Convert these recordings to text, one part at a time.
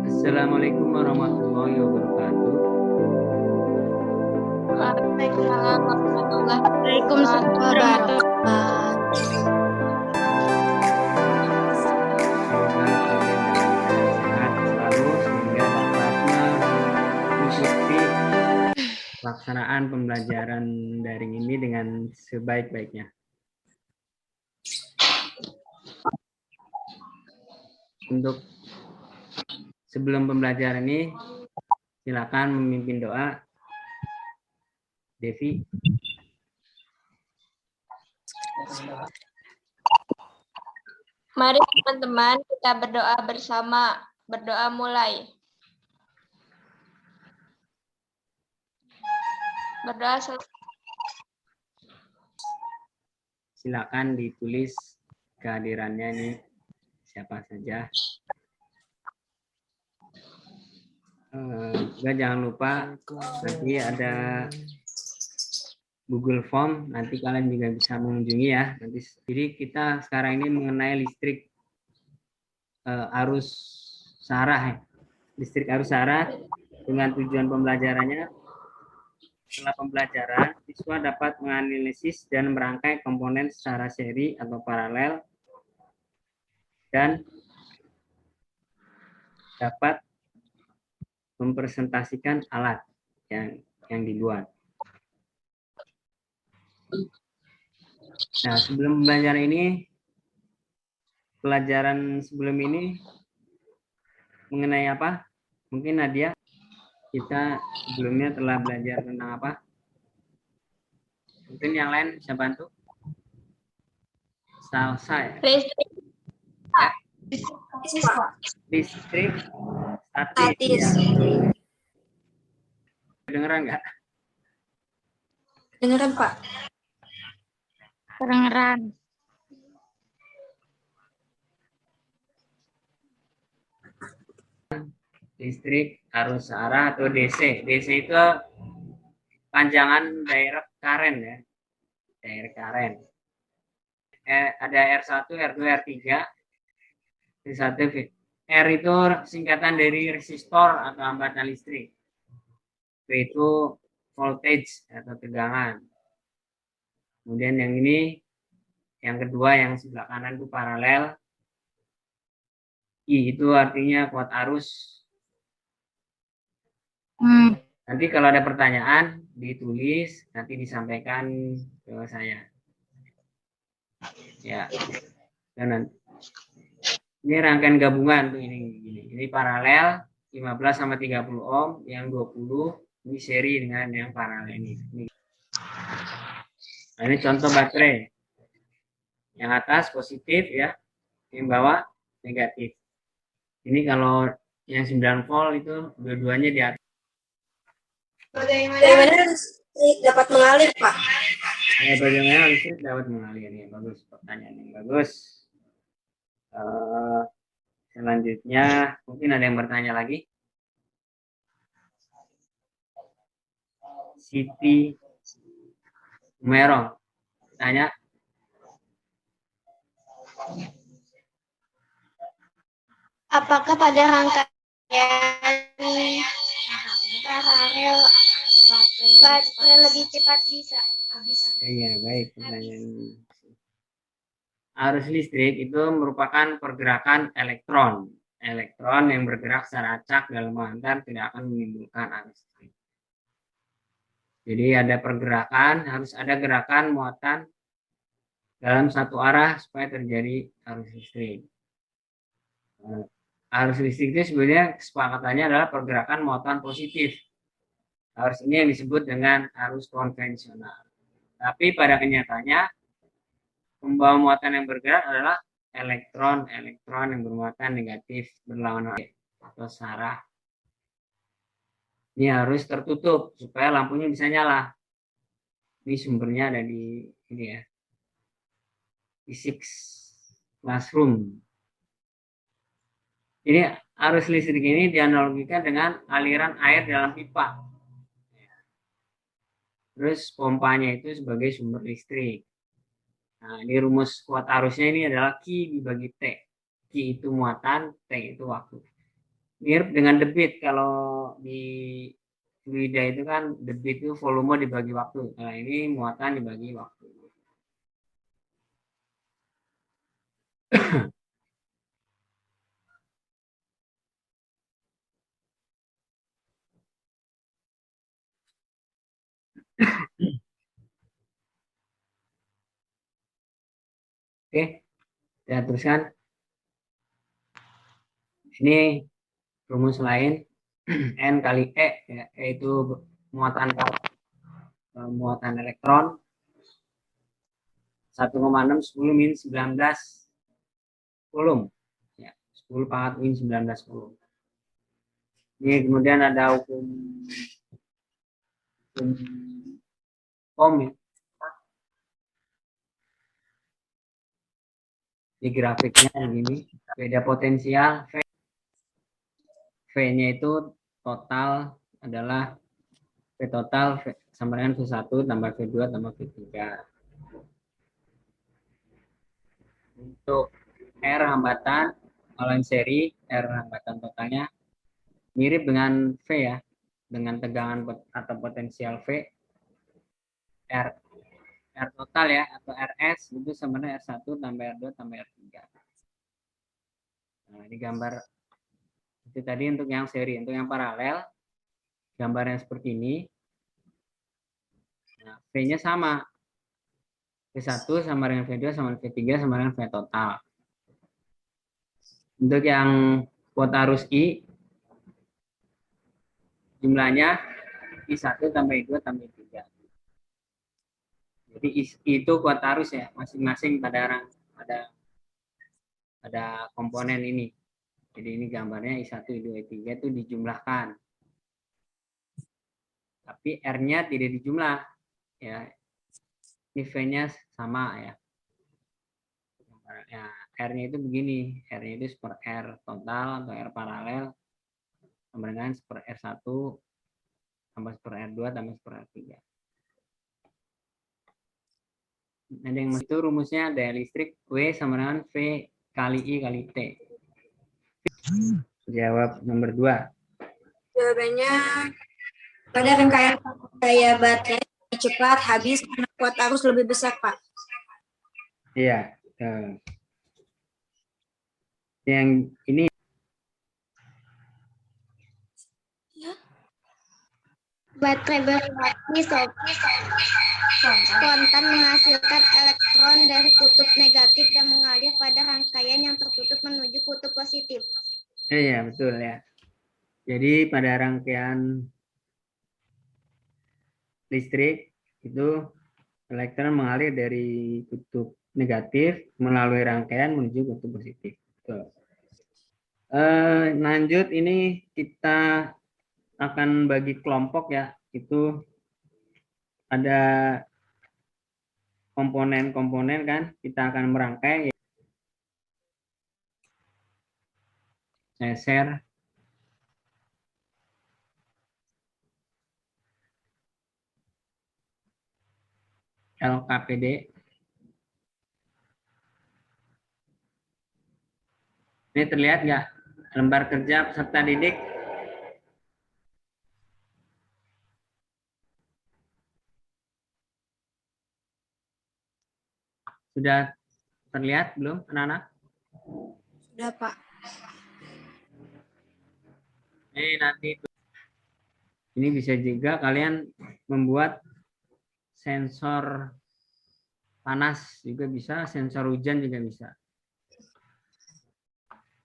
Assalamualaikum warahmatullahi wabarakatuh. Waalaikumsalam warahmatullahi wabarakatuh. Semoga kalian dalam keadaan sehat selalu sehingga dapat mengikuti pelaksanaan pembelajaran daring ini dengan sebaik-baiknya. Untuk sebelum pembelajaran ini, silakan memimpin doa. Devi. Mari teman-teman kita berdoa bersama. Berdoa mulai. Berdoa selesai. Silakan ditulis kehadirannya ini siapa saja. Juga jangan lupa nanti ada Google Form, nanti kalian juga bisa mengunjungi ya. Jadi kita sekarang ini mengenai listrik arus searah, listrik arus searah dengan tujuan pembelajarannya. Setelah pembelajaran, siswa dapat menganalisis dan merangkai komponen secara seri atau paralel dan dapat mempresentasikan alat yang dibuat. Nah, sebelum pembelajaran ini, pelajaran sebelum ini mengenai apa? Mungkin Nadia, kita sebelumnya telah belajar tentang apa? Mungkin yang lain bisa bantu? Selesai. Listrik statis. Kedengeran nggak? Dengeran, Pak. Kedengeran. Listrik arus searah atau DC. DC itu panjangan direct current ya. Direct current. Ada R1, R2, R3. R1, R itu singkatan dari resistor atau hambatan listrik. V itu voltage atau tegangan. Kemudian yang ini, yang kedua yang sebelah kanan itu paralel. I itu artinya kuat arus. Nanti kalau ada pertanyaan ditulis, nanti disampaikan ke saya. Ya. Dan ini rangkaian gabungan tuh ini paralel 15 sama 30 ohm, yang 20 ini seri dengan yang paralel ini. Nah, ini contoh baterai. Yang atas positif ya, yang bawah negatif. Ini kalau yang 9 volt itu dua-duanya di atas. Bagaimana listrik dapat mengalir, Pak? Bagaimana listrik dapat mengalir? Ya, bagus, pertanyaan yang bagus. Selanjutnya, mungkin ada yang bertanya lagi? Siti Merong, tanya. Apakah pada rangkaian paralel baterai lebih cepat bisa? Iya, baik pertanyaan. Arus listrik itu merupakan pergerakan elektron. Elektron yang bergerak secara acak dalam antar tidak akan menimbulkan arus listrik. Jadi ada pergerakan, harus ada gerakan muatan dalam satu arah supaya terjadi arus listrik. Arus listrik itu sebenarnya kesepakatannya adalah pergerakan muatan positif. Arus ini yang disebut dengan arus konvensional. Tapi pada kenyataannya pembawa muatan yang bergerak adalah elektron yang bermuatan negatif berlawanan atau searah. Ini harus tertutup supaya lampunya bisa nyala. Ini sumbernya ada di ini ya, physics classroom. Ini arus listrik ini dianalogikan dengan aliran air dalam pipa. Terus pompanya itu sebagai sumber listrik. Nah, ini rumus kuat arusnya ini adalah Q dibagi T. Q itu muatan, T itu waktu. Mirip dengan debit, kalau di fluida itu kan debit itu volume dibagi waktu. Nah, ini muatan dibagi waktu. Oke, saya teruskan. Ini rumus lain, N kali E, ya, yaitu muatan muatan elektron 1,6 10 min 19 kulum, ya, 10 pangkat min 19 kulum. Ini kemudian ada hukum Ohm, ya. Di grafiknya begini, beda potensial V-nya itu total adalah V total sama dengan V1 tambah V2 tambah V3. Untuk R hambatan, kalau yang seri, R hambatan totalnya mirip dengan V ya, dengan tegangan atau potensial V, R total ya, atau RS itu sama dengan R1 tambah R2 tambah R3. Nah, ini gambar itu tadi untuk yang seri. Untuk yang paralel, gambarnya seperti ini. Nah, V-nya sama. V1 sama dengan V2 sama dengan V3 sama dengan V total. Untuk yang kuota arus I, jumlahnya I1 tambah I2 tambah I3. Jadi itu kuota arus ya, masing-masing pada komponen ini. Jadi ini gambarnya I1, I2, I3 itu dijumlahkan. Tapi R-nya tidak dijumlah. Ya, ini V-nya sama ya. Ya, R-nya itu begini. R-nya itu per R total atau R paralel sama dengan per R1 tambah per R2 tambah per R3. Nah, yang itu rumusnya daya listrik W sama dengan V kali I kali T. Jawab nomor 2. Jawabannya pada rangkaian daya baterai lebih cepat habis karena kuota arus lebih besar, Pak. Iya. Yang ini Baterai berbasis spontan menghasilkan elektron dari kutub negatif dan mengalir pada rangkaian yang tertutup menuju kutub positif. iya betul ya. Jadi pada rangkaian listrik itu elektron mengalir dari kutub negatif melalui rangkaian menuju kutub positif. Betul. Lanjut ini kita akan bagi kelompok ya, itu ada komponen-komponen kan, kita akan merangkai. Saya share. LKPD. Ini terlihat nggak lembar kerja peserta didik? Sudah terlihat belum anak-anak? Sudah, Pak. Ini nanti ini bisa juga kalian membuat sensor panas juga bisa, sensor hujan juga bisa.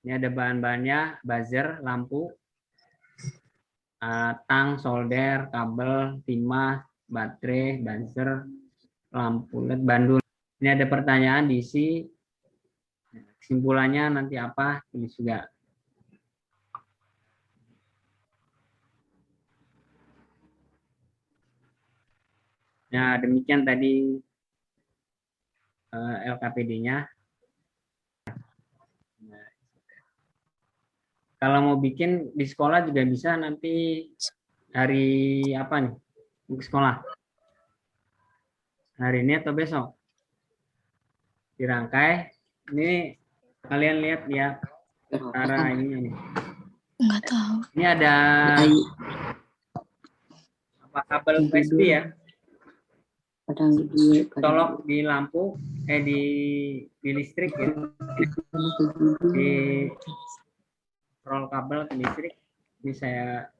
Ini ada bahan-bahannya, buzzer, lampu, tang, solder, kabel, timah, baterai, buzzer, lampu LED, bandul. Ini ada pertanyaan diisi. Kesimpulannya nanti apa? Tulis juga. Nah, demikian tadi LKPD-nya. Nah, kalau mau bikin di sekolah juga bisa nanti hari apa nih? Di sekolah. Hari ini atau besok? Dirangkai. Ini Kalian lihat ya cara ini. Enggak tahu. Ini ada apa kabel USB ya. Colok di lampu di listrik ya. Di roll kabel ke listrik. Ini saya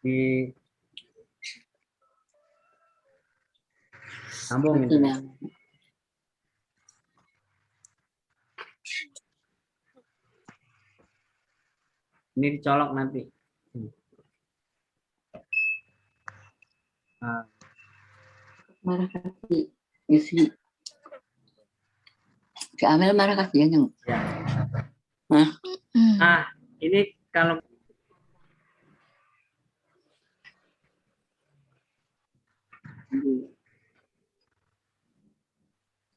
di sambung gitu. Ini dicolok nanti. Nah, marah kasih isi ke Amel marah kasih ya yang ya. Hah? Nah, ini kalau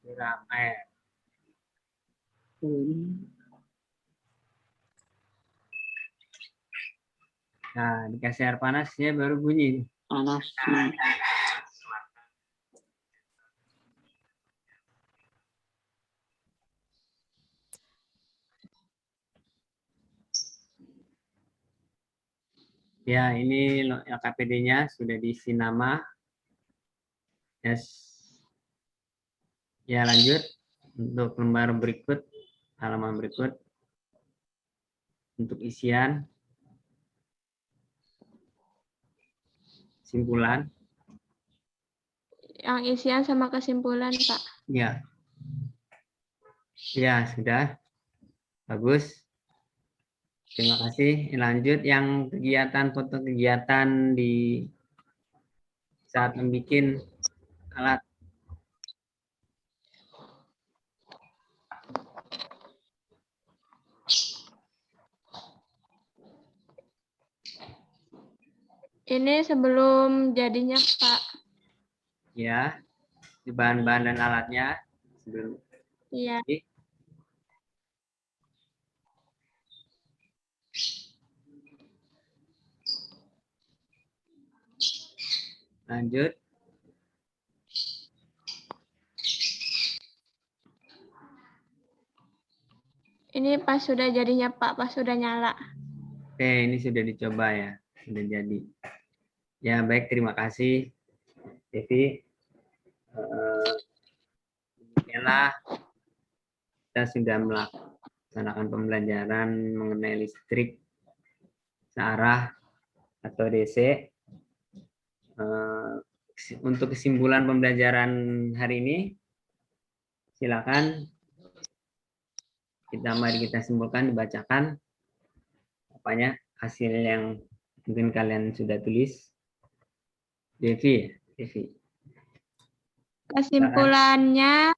siram air. Nah, dikasih air panasnya baru bunyi. panas Ya, ini LKPD-nya sudah diisi nama. Yes. Ya, lanjut untuk lembar berikut, halaman berikut. Untuk isian, kesimpulan. Yang isian sama kesimpulan, Pak. Ya. Ya, sudah. Bagus. Terima kasih. Lanjut yang kegiatan foto kegiatan di saat membuat alat. Ini sebelum jadinya, Pak. Ya, di bahan-bahan dan alatnya sebelum. Iya. Lanjut. Ini pas sudah jadinya, Pak, pas sudah nyala. Oke, ini sudah dicoba ya, sudah jadi. Ya, baik, terima kasih, Devi. Demikianlah kita sudah melaksanakan pembelajaran mengenai listrik searah atau DC. Untuk kesimpulan pembelajaran hari ini, silakan mari kita simpulkan, dibacakan apanya hasil yang mungkin kalian sudah tulis. Devi. Kesimpulannya,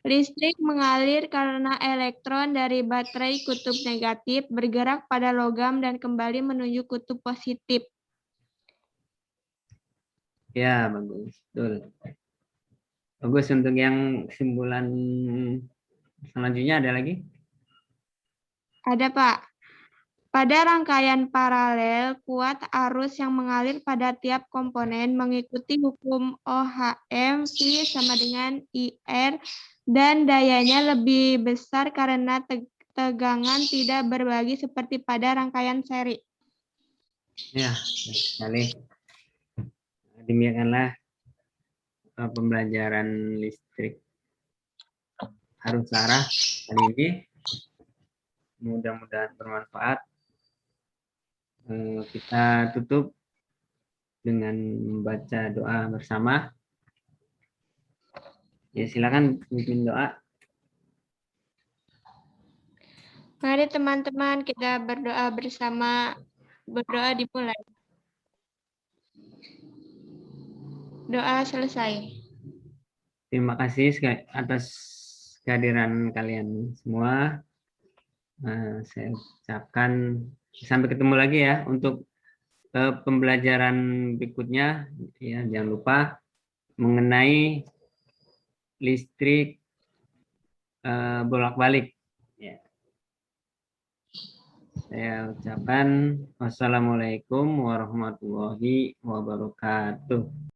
listrik mengalir karena elektron dari baterai kutub negatif bergerak pada logam dan kembali menuju kutub positif. Ya, bagus. Betul. Bagus. Untuk yang kesimpulan selanjutnya ada lagi? Ada, Pak. Pada rangkaian paralel, kuat arus yang mengalir pada tiap komponen mengikuti hukum Ohm V sama dengan IR dan dayanya lebih besar karena tegangan tidak berbagi seperti pada rangkaian seri. Ya, baik sekali. Demikianlah pembelajaran listrik arus searah kali ini. Mudah-mudahan bermanfaat. Kita tutup dengan membaca doa bersama. Ya, silakan pimpin doa. Mari teman-teman kita berdoa bersama. Berdoa dimulai. Doa selesai. Terima kasih atas kehadiran kalian semua. Saya ucapkan sampai ketemu lagi ya untuk pembelajaran berikutnya. Ya, jangan lupa mengenai listrik bolak-balik. Ya. Saya ucapkan wassalamualaikum warahmatullahi wabarakatuh.